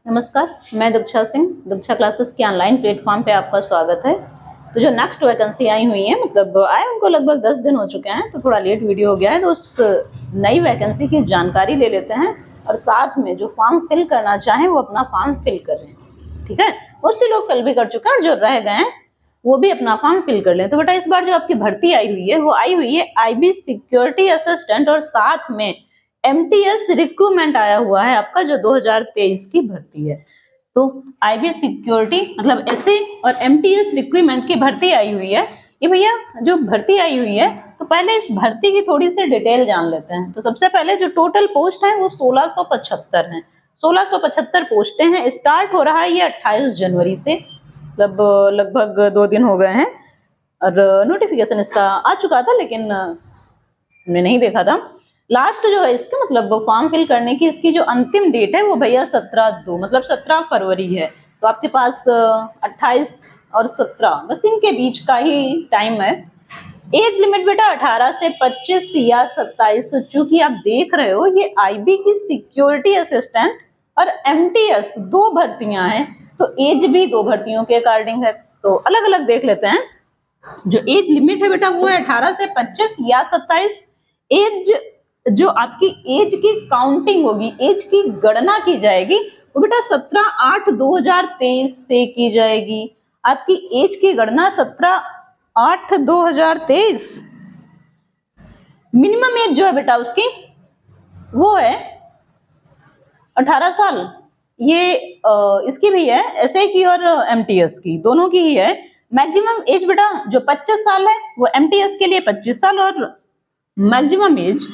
नमस्कार, मैं दीक्षा सिंह। दीक्षा क्लासेस के ऑनलाइन प्लेटफॉर्म पे आपका स्वागत है। तो जो नेक्स्ट वैकेंसी आई हुई है, मतलब आए उनको लगभग 10 दिन हो चुके हैं, तो थोड़ा लेट वीडियो हो गया है। तो उस नई वैकेंसी की जानकारी ले लेते हैं और साथ में जो फॉर्म फिल करना चाहें वो अपना फॉर्म फिल कर रहे हैं। ठीक है, मोस्टली लोग फिल भी कर चुके हैं और जो रह गए हैं वो भी अपना फॉर्म फिल कर लें। तो बेटा इस बार जो आपकी भर्ती आई हुई है वो आई हुई है IB सिक्योरिटी असिस्टेंट और साथ में MTS रिक्रूटमेंट आया हुआ है आपका, जो 2023 की भर्ती है। तो IB सिक्योरिटी मतलब SA और MTS रिक्रूटमेंट की भर्ती आई हुई है। ये भैया जो भर्ती आई हुई है, तो पहले इस भर्ती की थोड़ी सी डिटेल जान लेते हैं। तो सबसे पहले जो टोटल पोस्ट है वो 1675 है। 1675 पोस्टें हैं। स्टार्ट हो रहा है ये 28 जनवरी से, मतलब लगभग 2 दिन हो गए हैं। और नोटिफिकेशन इसका आ चुका था लेकिन हमने नहीं देखा था। लास्ट जो है इसका मतलब फॉर्म फिल करने की इसकी जो अंतिम डेट है वो भैया 17/2 मतलब 17 फरवरी है। तो आपके पास 28 और 17 बस इनके बीच का ही टाइम है। एज लिमिट बेटा 18 से 25 या 27। चूंकि आप देख रहे हो ये IB की सिक्योरिटी असिस्टेंट और MTS दो भर्तियां हैं, तो एज भी दो भर्तियों के अकॉर्डिंग है। तो अलग अलग देख लेते हैं। जो एज लिमिट है बेटा वो है 18 से 25 या 27। एज जो आपकी एज की काउंटिंग होगी, एज की गणना की जाएगी, वो बेटा 17/8/2023 से की जाएगी। आपकी एज की गणना 17/8/2023। मिनिमम एज जो है बेटा उसकी वो है 18 साल। ये इसकी भी है, SA की और MTS की, दोनों की ही है। मैक्सिमम एज बेटा जो 25 साल है वो MTS के लिए 25 साल और मैक्सिमम एज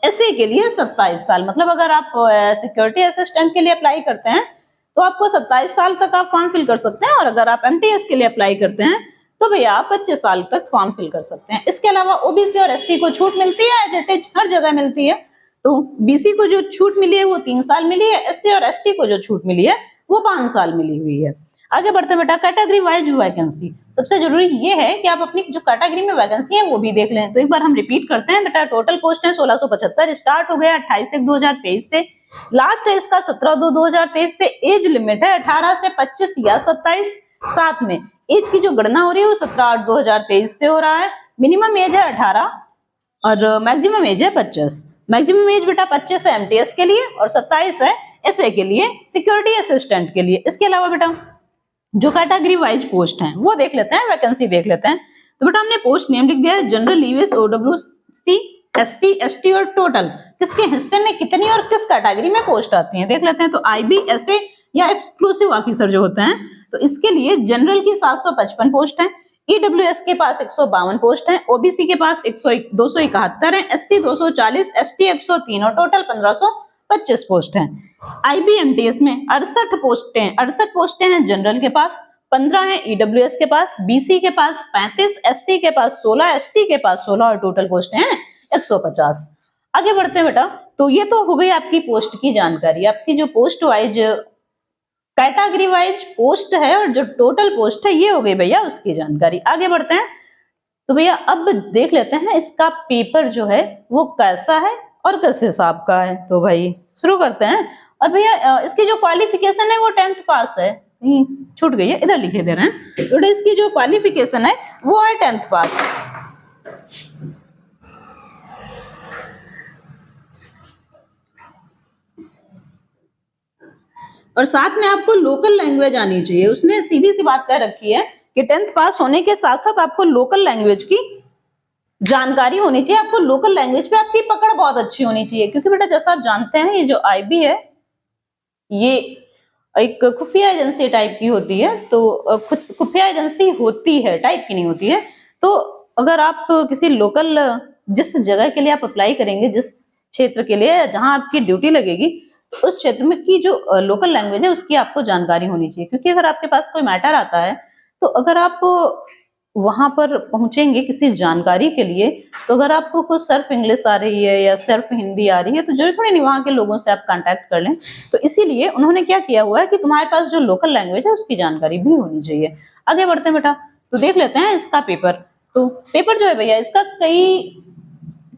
SA के लिए 27 साल। मतलब अगर आप सिक्योरिटी असिस्टेंट के लिए अप्लाई करते हैं तो आपको 27 साल तक आप फॉर्म फिल कर सकते हैं, और अगर आप MTS के लिए अप्लाई करते हैं तो भैया आप 25 साल तक फॉर्म फिल कर सकते हैं। इसके अलावा OBC और SC को छूट मिलती है, एज इट इज हर जगह मिलती है। तो BC को जो छूट मिली है वो 3 साल मिली है, SC और ST को जो छूट मिली है वो 5 साल मिली हुई है। आगे बढ़ते बेटा कैटेगरी वाइज वैकेंसी। सबसे जरूरी ये है कि आप अपनी जो कैटेगरी में वैकेंसी है वो भी देख लें। तो एक बार हम रिपीट करते हैं बेटा। टोटल पोस्ट है 1675। स्टार्ट हो गया 28/1/2023 से, लास्ट है इसका 17/2/2023 से। एज लिमिट है 18 से 25 या 27। साथ में एज की जो गणना हो रही है वो 17/8/2023 से हो रहा है। मिनिमम एज है 18 और मैक्सिमम एज है 25। मैक्सिमम एज बेटा 25 है MTS के लिए और 27 है SA के लिए, सिक्योरिटी असिस्टेंट के लिए। इसके अलावा बेटा जो कैटेगरी वाइज पोस्ट हैं वो देख लेते हैं, वैकेंसी देख लेते हैं। तो बेटा हमने पोस्ट नेम लिख दिया है, general, EVS, OWC, SC, ST और टोटल किसके हिस्से में कितनी और किस कैटेगरी में पोस्ट आती हैं देख लेते हैं। तो IB, SA या एक्सक्लूसिव ऑफिसर जो होते हैं, तो इसके लिए जनरल की 755 पोस्ट है, EWS के पास 152 पोस्ट है, OBC के पास 271 है, SC 240, ST 103 और टोटल 1525 पोस्ट हैं। IB MTS में 68 पोस्टें हैं जनरल के पास, 15 है EWS के पास, BC के पास 35, SC के पास 16, ST के पास 16 और टोटल पोस्टें हैं 150। आगे बढ़ते हैं बेटा। तो ये तो हो गई आपकी पोस्ट की जानकारी। आपकी जो post wise category wise post है और जो टोटल पोस्ट है ये हो गई भैया उसकी जानकारी। आगे बढ़ते हैं। तो भैया अब देख लेते हैं इसका पेपर जो है वो कैसा है और किस हिसाब का है। तो भाई शुरू करते हैं। और भैया इसकी जो क्वालिफिकेशन है वो 10th पास है। छूट गई है, इधर लिखे दे रहे हैं। तो इसकी जो क्वालिफिकेशन है वो है 10th पास। और साथ में आपको लोकल लैंग्वेज आनी चाहिए। उसने सीधी सी बात कह रखी है कि 10th पास होने के साथ साथ आपको लोकल लैंग्वेज की जानकारी होनी चाहिए। आपको लोकल लैंग्वेज पे आपकी पकड़ बहुत अच्छी होनी चाहिए, क्योंकि बेटा जैसा आप जानते हैं ये जो IB है ये एक खुफिया एजेंसी टाइप की होती है। तो कुछ खुफिया एजेंसी होती है, टाइप की नहीं होती है। तो अगर आप किसी लोकल, जिस जगह के लिए आप अप्लाई करेंगे, जिस क्षेत्र के लिए जहां आपकी ड्यूटी लगेगी, उस क्षेत्र में की जो लोकल लैंग्वेज है उसकी आपको जानकारी होनी चाहिए। क्योंकि अगर आपके पास कोई मैटर आता है, तो अगर आप वहां पर पहुंचेंगे किसी जानकारी के लिए, तो अगर आपको कुछ सिर्फ इंग्लिश आ रही है या सिर्फ हिंदी आ रही है तो जरूरी थोड़ी नहीं वहां के लोगों से आप कांटेक्ट कर लें। तो इसीलिए उन्होंने क्या किया हुआ है कि तुम्हारे पास जो लोकल लैंग्वेज है उसकी जानकारी भी होनी चाहिए। आगे बढ़ते हैं बेटा। तो देख लेते हैं इसका पेपर। तो पेपर जो है भैया इसका कई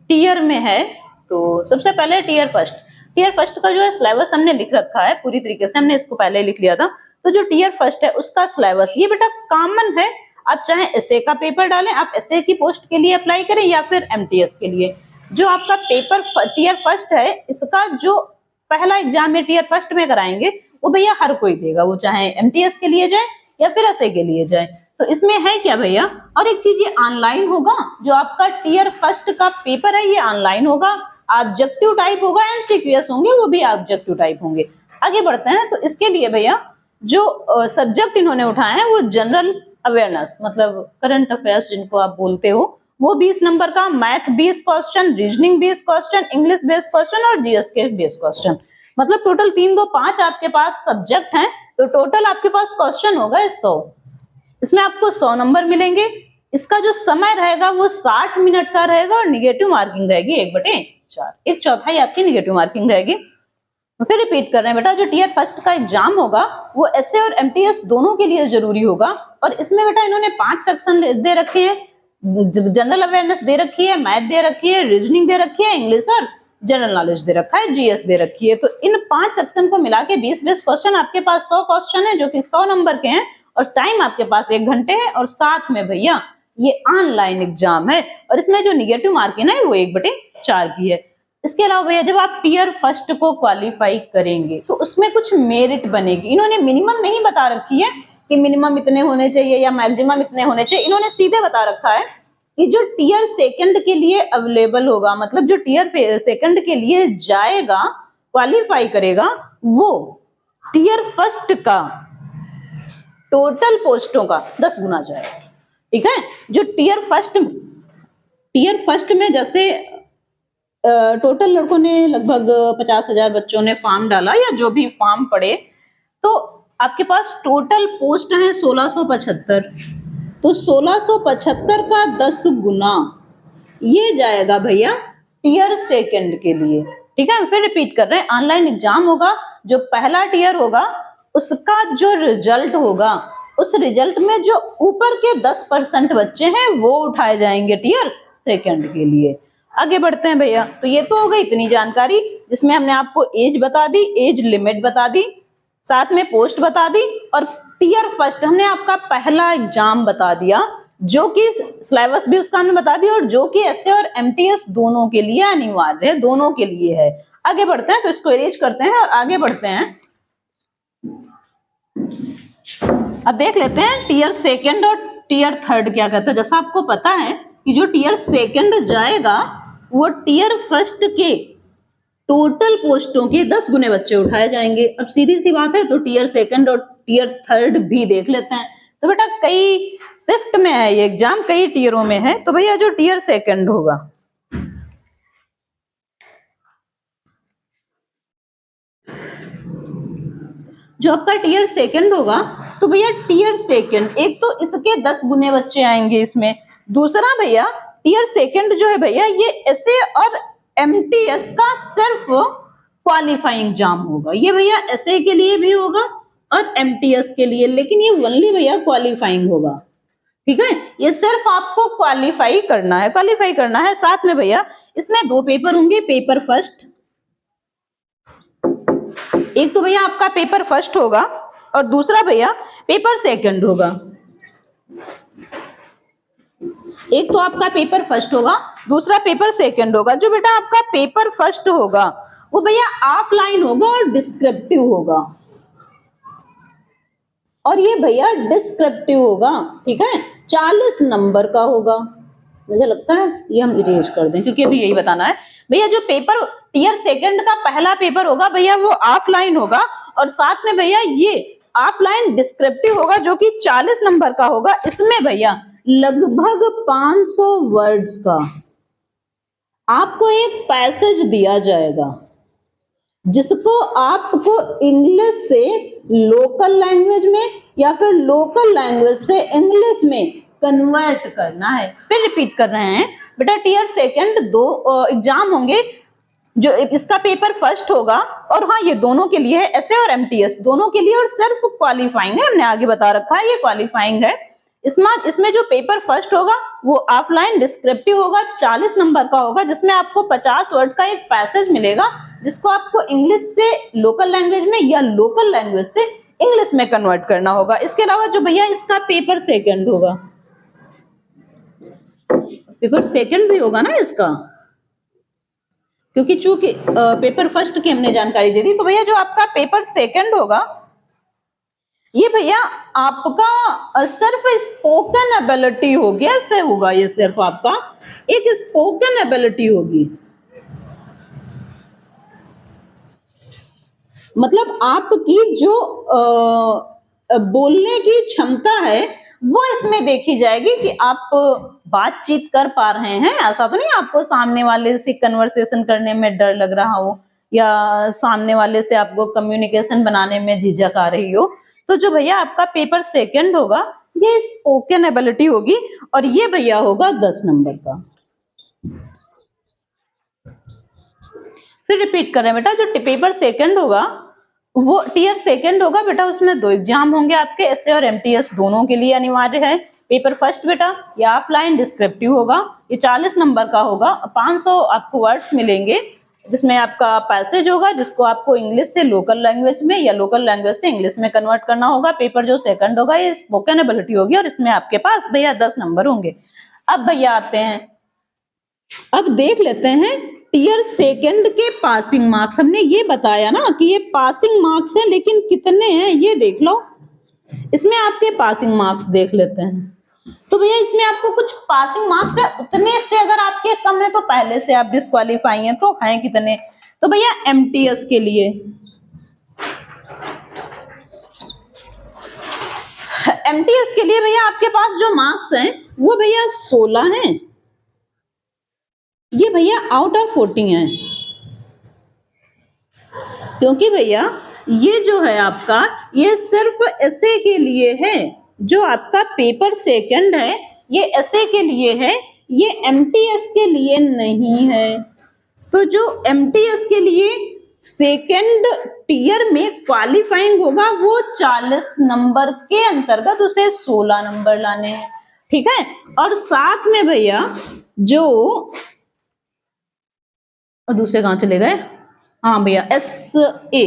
टीयर में है। तो सबसे पहले टीयर फर्स्ट। टीयर फर्स्ट का जो है सिलेबस हमने लिख रखा है पूरी तरीके से, हमने इसको पहले लिख लिया था। तो जो टीयर फर्स्ट है उसका सिलेबस ये बेटा कॉमन है, आप चाहे एसए का पेपर डालें, आप एसए की पोस्ट के लिए अप्लाई करें या फिर एमटीएस के लिए। जो आपका पेपर टीयर फर्स्ट है इसका जो पहला एग्जाम है टीयर फर्स्ट में कराएंगे वो भैया हर कोई देगा, वो चाहे एमटीएस के लिए जाए या फिर एसए के लिए जाए। तो इसमें है क्या भैया, और एक चीज ये ऑनलाइन होगा, जो आपका टीयर फर्स्ट का पेपर है ये ऑनलाइन होगा, ऑब्जेक्टिव टाइप होगा, एमसीक्यूएस होंगे वो भी ऑब्जेक्टिव टाइप होंगे। आगे बढ़ते हैं, तो इसके लिए भैया जो सब्जेक्ट इन्होंने उठाए हैं वो जनरल अवेयरनेस मतलब करंट अफेयर्स जिनको आप बोलते हो, वो 20 नंबर का, math 20 question, reasoning 20 question, English based question और जीएस के बेस्ड क्वेश्चन, मतलब टोटल 3 2 5 आपके पास सब्जेक्ट हैं, तो टोटल आपके पास क्वेश्चन होगा 100। इसमें आपको 100 नंबर मिलेंगे। इसका जो समय रहेगा वो 60 मिनट का रहेगा और निगेटिव मार्किंग रहेगी 1/4, 1/4 आपकी निगेटिव मार्किंग रहेगी। फिर रिपीट कर रहे हैं बेटा, जो टीयर फर्स्ट का एग्जाम होगा वो एसए और एमटीएस दोनों के लिए जरूरी होगा, और इसमें बेटा इन्होंने 5 सेक्शन दे रखे हैं, जनरल अवेयरनेस दे रखी है, मैथ दे रखी है, रीजनिंग दे रखी है, इंग्लिश और जनरल नॉलेज दे रखा है, जीएस दे रखी है। तो इन 5 सेक्शन को मिला के 20 क्वेश्चन, आपके पास 100 क्वेश्चन है जो कि 100 नंबर के हैं, और टाइम आपके पास 1 घंटे है, और साथ में भैया ये ऑनलाइन एग्जाम है, और इसमें जो निगेटिव मार्किंग है वो 1/4 की है। इसके अलावा भैया जब आप टीयर फर्स्ट को क्वालिफाई करेंगे तो उसमें कुछ मेरिट बनेगी। इन्होंने मिनिमम नहीं बता रखी है कि मिनिमम इतने होने चाहिए या मैक्सिमम इतने होने चाहिए, इन्होंने सीधे बता रखा है कि जो टीयर सेकंड के लिए अवेलेबल होगा, मतलब जो टीयर सेकंड के लिए जाएगा क्वालिफाई करेगा, वो टीयर फर्स्ट का टोटल पोस्टों का 10 गुना जाएगा। ठीक है, जो टीयर फर्स्ट में जैसे टोटल लड़कों ने लगभग 50,000 बच्चों ने फॉर्म डाला या जो भी फॉर्म पड़े, तो आपके पास टोटल पोस्ट है 1675, तो 1675 का 10 गुना ये जाएगा भैया टीयर सेकंड के लिए। ठीक है, फिर रिपीट कर रहे हैं, ऑनलाइन एग्जाम होगा, जो पहला टीयर होगा उसका जो रिजल्ट होगा, उस रिजल्ट में जो ऊपर के 10% बच्चे हैं वो उठाए जाएंगे टीयर सेकंड के लिए। आगे बढ़ते हैं भैया, तो ये तो हो गई इतनी जानकारी जिसमें हमने आपको एज बता दी, एज लिमिट बता दी, साथ में पोस्ट बता दी, और टीयर फर्स्ट हमने आपका पहला एग्जाम बता दिया, जो कि सिलेबस भी उसका हमने बता दिया, और जो कि एसए और एमटीएस दोनों के लिए अनिवार्य है, दोनों के लिए है। आगे बढ़ते हैं, तो इसको इरेज करते हैं और आगे बढ़ते हैं। अब देख लेते हैं टीयर सेकंड और टीयर थर्ड क्या कहता है। जैसा आपको पता है कि जो टीयर सेकंड जाएगा वो टीयर फर्स्ट के टोटल पोस्टों के 10 गुने बच्चे उठाए जाएंगे। अब सीधी सी बात है, तो टीयर सेकंड और टीयर थर्ड भी देख लेते हैं। तो बेटा कई शिफ्ट में है ये एग्जाम, कई टीयरों में है, तो भैया जो टीयर सेकंड होगा, जो आपका टीयर सेकंड होगा, तो भैया टीयर सेकंड एक तो इसके 10 गुने बच्चे आएंगे इसमें, दूसरा भैया टीयर सेकंड जो है भैया ये एसए और एमटीएस का सिर्फ क्वालिफाइंग एग्जाम होगा। ये भैया एसए के लिए भी होगा और एमटीएस के लिए, लेकिन ये ओनली भैया क्वालिफाइंग होगा। ठीक है, ये सिर्फ आपको क्वालिफाई करना है। साथ में भैया इसमें 2 पेपर होंगे, पेपर फर्स्ट, एक तो भैया आपका पेपर फर्स्ट होगा और दूसरा भैया पेपर सेकंड होगा। एक तो आपका पेपर फर्स्ट होगा, दूसरा पेपर सेकंड होगा। जो बेटा आपका पेपर फर्स्ट होगा वो भैया ऑफलाइन होगा और डिस्क्रिप्टिव होगा, और ये भैया डिस्क्रिप्टिव होगा। ठीक है, 40 नंबर का होगा। मुझे लगता है ये हम इरेज कर दें क्योंकि अभी यही बताना है भैया। जो पेपर टीयर सेकंड का पहला पेपर होगा भैया वो ऑफलाइन होगा, और साथ में भैया ये ऑफलाइन डिस्क्रिप्टिव होगा जो कि 40 नंबर का होगा। इसमें भैया लगभग 500 वर्ड्स का आपको एक पैसेज दिया जाएगा, जिसको आपको इंग्लिश से लोकल लैंग्वेज में या फिर लोकल लैंग्वेज से इंग्लिश में कन्वर्ट करना है। फिर रिपीट कर रहे हैं बेटा, टीयर सेकंड 2 एग्जाम होंगे, जो इसका पेपर फर्स्ट होगा, और हाँ ये दोनों के लिए है, एसए और एमटीएस दोनों के लिए, और सिर्फ क्वालिफाइंग है, हमने आगे बता रखा है ये क्वालिफाइंग है। इसमें जो पेपर फर्स्ट होगा वो ऑफलाइन डिस्क्रिप्टिव होगा, 40 नंबर का होगा, जिसमें आपको 50 वर्ड का एक पैसेज मिलेगा जिसको आपको इंग्लिश से लोकल लैंग्वेज में या लोकल लैंग्वेज से इंग्लिश में कन्वर्ट करना होगा। इसके अलावा जो भैया इसका पेपर सेकंड होगा, पेपर सेकंड भी होगा ना इसका, क्योंकि चूंकि पेपर फर्स्ट की हमने जानकारी दे दी, तो भैया जो आपका पेपर सेकंड होगा ये भैया आपका सिर्फ स्पोकन एबिलिटी होगी, ऐसे होगा, ये सिर्फ आपका एक स्पोकन एबिलिटी होगी। मतलब आपकी जो बोलने की क्षमता है वो इसमें देखी जाएगी कि आप बातचीत कर पा रहे हैं। ऐसा तो नहीं आपको सामने वाले से कन्वर्सेशन करने में डर लग रहा हो या सामने वाले से आपको कम्युनिकेशन बनाने में झिझक आ रही हो। तो जो भैया आपका पेपर सेकंड होगा ये स्पोकन एबिलिटी होगी और ये भैया होगा 10 नंबर का। फिर रिपीट कर रहे हैं बेटा, जो पेपर सेकंड होगा वो टीयर सेकंड होगा बेटा, उसमें 2 एग्जाम होंगे आपके, एसए और एमटीएस दोनों के लिए अनिवार्य है। पेपर फर्स्ट बेटा ये ऑफलाइन डिस्क्रिप्टिव होगा, ये 40 नंबर का होगा, 500 आपको वर्ड्स मिलेंगे जिसमें आपका पैसेज होगा जिसको आपको इंग्लिश से लोकल लैंग्वेज में या लोकल लैंग्वेज से इंग्लिश में कन्वर्ट करना होगा। पेपर जो सेकंड होगा ये स्पोकन एबिलिटी होगी और इसमें आपके पास भैया 10 नंबर होंगे। अब भैया आते हैं, अब देख लेते हैं टीयर सेकंड के पासिंग मार्क्स। हमने ये बताया ना कि ये पासिंग मार्क्स है, लेकिन कितने हैं ये देख लो, इसमें आपके पासिंग मार्क्स देख लेते हैं। तो भैया इसमें आपको कुछ पासिंग मार्क्स है, उतने से अगर आपके कम है तो पहले से आप डिस्क्वालीफाई हैं, तो हैं कितने। तो भैया एमटीएस के लिए, एमटीएस के लिए भैया आपके पास जो मार्क्स हैं वो भैया 16 हैं, ये भैया आउट ऑफ 40 है, क्योंकि भैया ये जो है आपका ये सिर्फ एसए के लिए है। जो आपका पेपर सेकंड है ये एसए के लिए है, ये एमटीएस के लिए नहीं है। तो जो एमटीएस के लिए सेकंड टीयर में क्वालिफाइंग होगा वो 40 नंबर के अंतर्गत उसे 16 नंबर लाने हैं, ठीक है। और साथ में भैया जो दूसरे कहां चले गए, हाँ भैया एसए,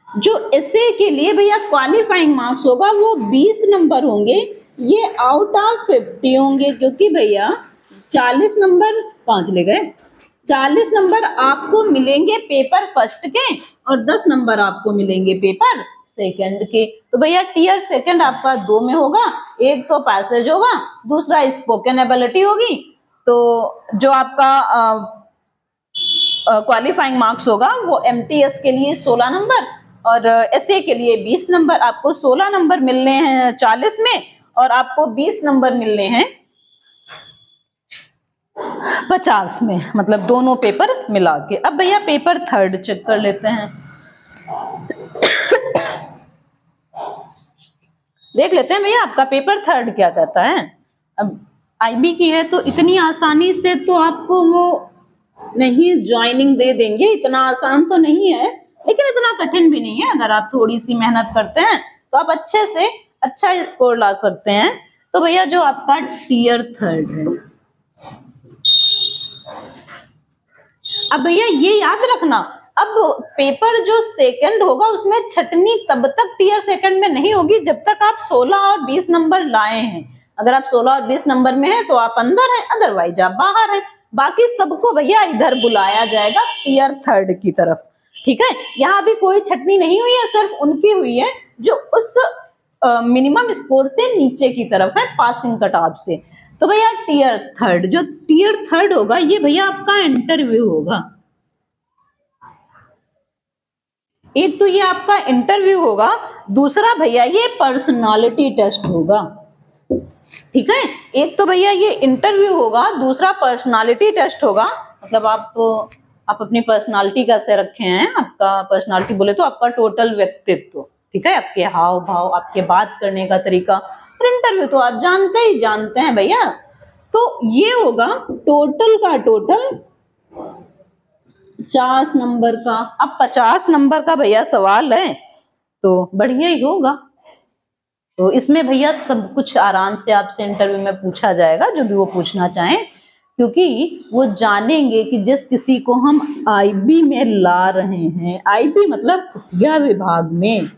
जो एसए के लिए भैया क्वालिफाइंग मार्क्स होगा वो 20 नंबर होंगे, ये आउट ऑफ 50 होंगे, क्योंकि भैया 40 नंबर कहां चले गए, 40 नंबर आपको मिलेंगे पेपर फर्स्ट के और 10 नंबर आपको मिलेंगे पेपर सेकंड के। तो भैया टीयर सेकंड आपका 2 में होगा, एक तो पैसेज होगा, दूसरा स्पोकन एबिलिटी होगी। तो जो आपका क्वालिफाइंग मार्क्स होगा वो एमटीएस के लिए 16 नंबर और एसए के लिए 20 नंबर। आपको 16 नंबर मिलने हैं 40 में और आपको 20 नंबर मिलने हैं 50 में, मतलब दोनों पेपर मिला के। अब भैया पेपर थर्ड चेक कर लेते हैं, देख लेते हैं भैया आपका पेपर थर्ड क्या कहता है। अब आईबी की है तो इतनी आसानी से तो आपको वो नहीं ज्वाइनिंग दे देंगे, इतना आसान तो नहीं है, लेकिन इतना कठिन भी नहीं है। अगर आप थोड़ी सी मेहनत करते हैं तो आप अच्छे से अच्छा स्कोर ला सकते हैं। तो भैया जो आपका टीयर थर्ड है, अब भैया ये याद रखना, अब पेपर जो सेकंड होगा उसमें छटनी तब तक टीयर सेकंड में नहीं होगी जब तक आप 16 और 20 नंबर लाए हैं। अगर आप 16 और 20 नंबर में हैं तो आप अंदर हैं, अदरवाइज आप बाहर हैं। बाकी सबको भैया इधर बुलाया जाएगा टीयर थर्ड की तरफ, ठीक है। यहाँ भी कोई छटनी नहीं हुई है, सिर्फ उनकी हुई है जो उस मिनिमम स्कोर से नीचे की तरफ है, पासिंग कट ऑफ से। तो भैया टीयर थर्ड, जो टीयर थर्ड होगा ये भैया आपका इंटरव्यू होगा। एक तो ये आपका इंटरव्यू होगा, दूसरा भैया ये पर्सनालिटी टेस्ट होगा, ठीक है। एक तो भैया ये इंटरव्यू होगा, दूसरा पर्सनालिटी टेस्ट होगा। मतलब आप अपनी पर्सनालिटी कैसे रखे हैं, आपका पर्सनालिटी बोले तो आपका टोटल व्यक्तित्व, ठीक है, आपके हाव भाव, आपके बात करने का तरीका। और इंटरव्यू तो आप जानते ही जानते हैं भैया। तो ये होगा टोटल का टोटल 50 नंबर का। अब 50 नंबर का भैया सवाल है तो बढ़िया ही होगा। तो इसमें भैया सब कुछ आराम से आपसे इंटरव्यू में पूछा जाएगा, जो भी वो पूछना चाहें, क्योंकि वो जानेंगे कि जिस किसी को हम आईबी में ला रहे हैं, आईबी मतलब खुफिया विभाग में,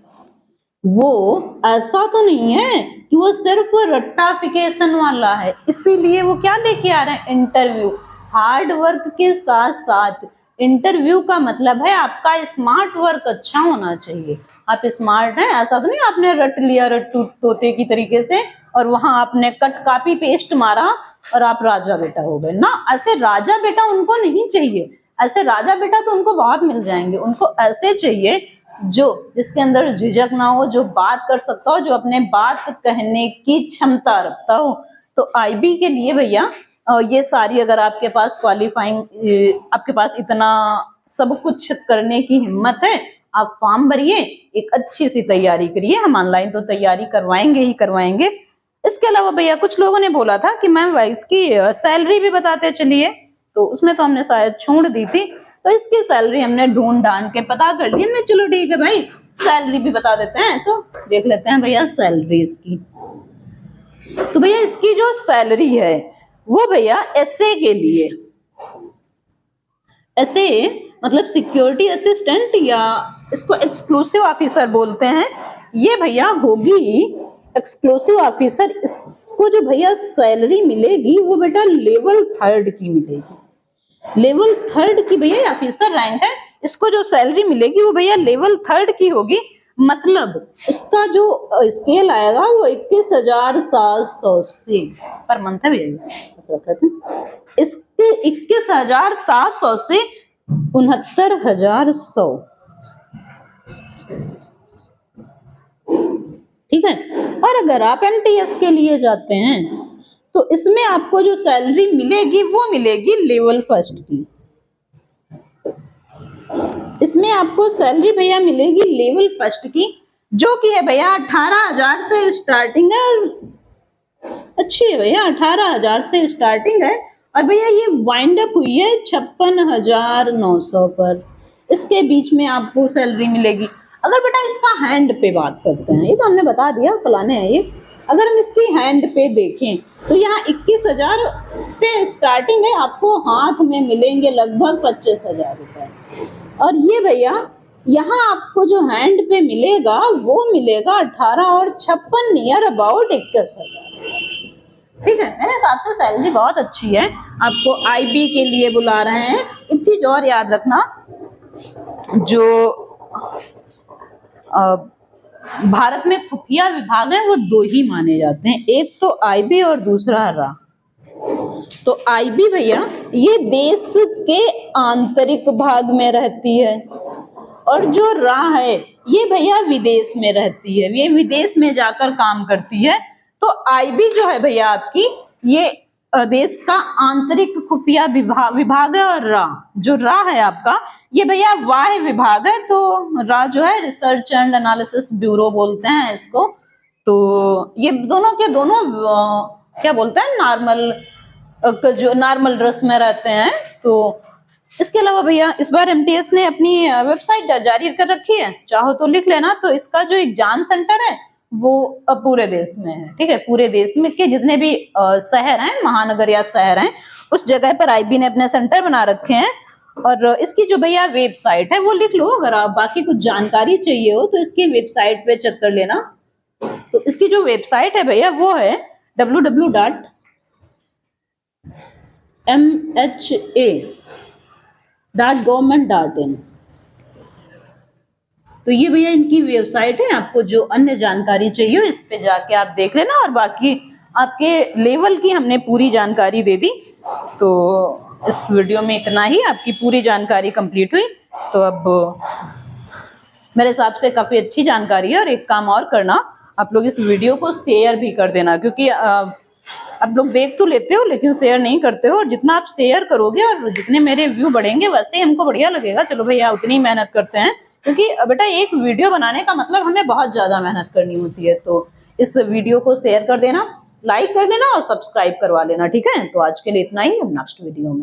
वो ऐसा तो नहीं है कि वो सिर्फ रट्टाफिकेशन वाला है, इसीलिए वो क्या लेके आ रहे हैं, इंटरव्यू। हार्ड वर्क के साथ साथ इंटरव्यू का मतलब है आपका स्मार्ट वर्क अच्छा होना चाहिए। आप स्मार्ट हैं ऐसा तो नहीं आपने रट लिया रट्टू तोते की तरीके से और वहां आपने कट कॉपी पेस्ट मारा और आप राजा बेटा हो गए ना। ऐसे राजा बेटा उनको नहीं चाहिए, ऐसे राजा बेटा तो उनको बहुत मिल जाएंगे। उनको ऐसे चाहिए जो जिसके अंदर झिझक ना हो, जो बात कर सकता हो, जो अपने बात कहने की क्षमता रखता हो। तो आईबी के लिए भैया ये सारी अगर आपके पास क्वालिफाइंग, आपके पास इतना सब कुछ करने की हिम्मत है, आप फॉर्म भरिए, एक अच्छी सी तैयारी करिए। हम ऑनलाइन तो तैयारी करवाएंगे ही करवाएंगे। इसके अलावा भैया कुछ लोगों ने बोला था कि मैम इसकी सैलरी भी बताते चलिए, तो उसमें तो हमने शायद छोड़ दी थी, तो इसकी सैलरी हमने ढूंढ ढांड के पता कर ली हमने। चलो ठीक है भाई, सैलरी भी बता देते हैं, तो देख लेते हैं भैया सैलरी इसकी। तो भैया इसकी जो सैलरी है वो भैया एसए के लिए, एसए मतलब सिक्योरिटी असिस्टेंट या इसको एक्सक्लूसिव ऑफिसर बोलते हैं, ये भैया होगी एक्सक्लूसिव ऑफिसर। इसको जो भैया सैलरी मिलेगी वो बेटा लेवल 3 की मिलेगी। लेवल 3 की भैया ऑफिसर रैंक है, इसको जो सैलरी मिलेगी वो भैया लेवल 3 की होगी। मतलब इसका जो स्केल आएगा वो 21,700 से पर मंथ है भैया, इसके 21,700 से 69,100, ठीक है। और अगर आप एमटीएस के लिए जाते हैं तो इसमें आपको जो सैलरी मिलेगी वो मिलेगी लेवल 1 की। इसमें आपको सैलरी भैया मिलेगी लेवल 1 की, जो कि है भैया 18,000 से स्टार्टिंग है। अच्छी है भैया, 18,000 से स्टार्टिंग है। और भैया ये वाइंड अप हुई है 56,900 पर। इसके बीच में आपको सैलरी मिलेगी। अगर बेटा इसका हैंड पे बात करते हैं, ये तो हमने बता दिया फलाने है ये, अगर हम इसकी हैंड पे देखें तो यहाँ 21,000 से स्टार्टिंग है, आपको हाथ में मिलेंगे लगभग 25,000 रुपए। और ये भैया यहाँ आपको जो हैंड पे मिलेगा वो मिलेगा 18 और 56 नियर अबाउट 21,000, ठीक है। मेरे हिसाब से सैलरी बहुत अच्छी है। आपको आईबी के लिए बुला रहे हैं। एक चीज और याद रखना, जो भारत में खुफिया विभाग है वो 2 ही माने जाते हैं, एक तो आईबी और दूसरा रा। तो आईबी भैया ये देश के आंतरिक भाग में रहती है, और जो रा है ये भैया विदेश में रहती है, ये विदेश में जाकर काम करती है। तो आईबी जो है भैया आपकी ये देश का आंतरिक खुफिया विभाग है, और रा जो रा है आपका ये भैया वाह्य विभाग है। तो रा जो है रिसर्च एंड एनालिसिस ब्यूरो बोलते हैं इसको। तो ये दोनों के दोनों क्या बोलते हैं, नॉर्मल जो नॉर्मल ड्रेस में रहते हैं। तो इसके अलावा भैया इस बार एमटीएस ने अपनी वेबसाइट जारी कर रखी है, चाहो तो लिख लेना। तो इसका जो एग्जाम सेंटर है वो पूरे देश में है, ठीक है। पूरे देश में के जितने भी शहर हैं, महानगर या शहर हैं, उस जगह पर आईबी ने अपने सेंटर बना रखे हैं। और इसकी जो भैया वेबसाइट है वो लिख लो, अगर आप बाकी कुछ जानकारी चाहिए हो तो इसकी वेबसाइट पे चेक कर लेना। तो इसकी जो वेबसाइट है भैया वो है www.mha.government.in। तो ये भैया इनकी वेबसाइट है। आपको जो अन्य जानकारी चाहिए इस पे जाके आप देख लेना। और बाकी आपके लेवल की हमने पूरी जानकारी दे दी। तो इस वीडियो में इतना ही, आपकी पूरी जानकारी कंप्लीट हुई। तो अब मेरे हिसाब से काफी अच्छी जानकारी है। और एक काम और करना, आप लोग इस वीडियो को शेयर भी कर देना, क्योंकि आप लोग देख तो लेते हो लेकिन शेयर नहीं करते हो। और जितना आप शेयर करोगे और जितने मेरे व्यू बढ़ेंगे वैसे ही हमको बढ़िया लगेगा। चलो भैया उतनी मेहनत करते हैं, क्योंकि बेटा एक वीडियो बनाने का मतलब हमें बहुत ज्यादा मेहनत करनी होती है। तो इस वीडियो को शेयर कर देना, लाइक कर देना और सब्सक्राइब करवा लेना, ठीक है। तो आज के लिए इतना ही, नेक्स्ट वीडियो में